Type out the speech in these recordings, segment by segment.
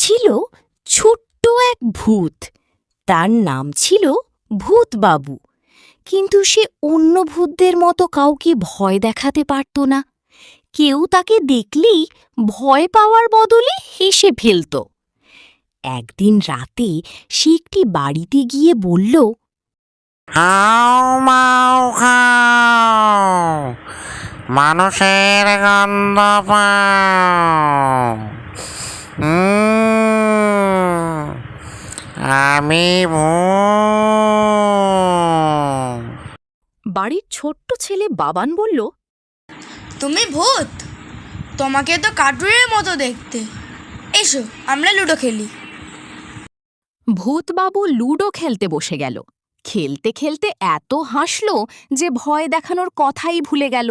ছিল ছোট্ট এক ভূত। তার নাম ছিল ভূতবাবু। কিন্তু সে অন্য ভূতদের মতো কাউকে ভয় দেখাতে পারত না। কেউ তাকে দেখলেই ভয় পাওয়ার বদলে হেসে ফেলত। একদিন রাতে সে একটি বাড়িতে গিয়ে বলল, হাও মাও খাও, মানুষের গন্ধ পাও। আমি ভূত। বাড়ির ছোট্ট ছেলে বাবান বলল, তুমি ভূত? তোমাকে তো কার্টুনের মতো দেখতে। এসো আমরা লুডো খেলি। ভূতবাবু লুডো খেলতে বসে গেল। খেলতে খেলতে এত হাসল যে ভয় দেখানোর কথাই ভুলে গেল।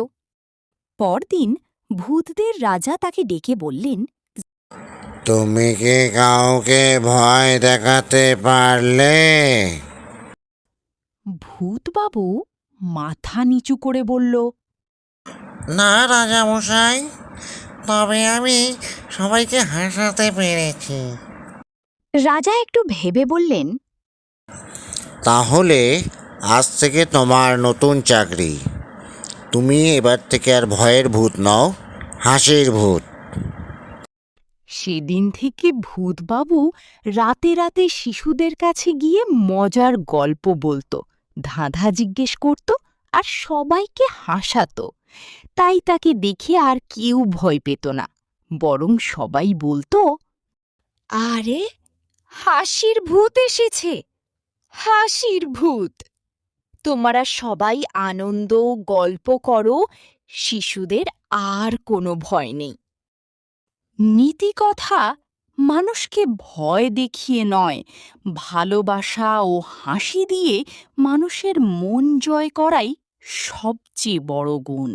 পরদিন ভূতদের রাজা তাকে ডেকে বললেন, তুমি কি কাউকে ভয় দেখাতে পারলে? ভূতবাবু মাথা নিচু করে বলল, না রাজামশাই, তবে আমি সবাইকে হাসাতে পেরেছি। রাজা একটু ভেবে বললেন, তাহলে আজ থেকে তোমার নতুন চাকরি। তুমি এবার থেকে আর ভয়ের ভূত নও, হাসির ভূত। সেদিন থেকে ভূতবাবু রাতে রাতে শিশুদের কাছে গিয়ে মজার গল্প বলতো, ধাঁধা জিজ্ঞেস করত আর সবাইকে হাসাতো। তাই তাকে দেখে আর কেউ ভয় পেত না, বরং সবাই বলতো, আরে হাসির ভূত এসেছে, হাসির ভূত। তোমরা সবাই আনন্দ গল্প করো, শিশুদের আর কোনো ভয় নেই। নীতি কথা, মানুষকে ভয় দেখিয়ে নয়, ভালোবাসা ও হাসি দিয়ে মানুষের মন জয় করাই সবচেয়ে বড় গুণ।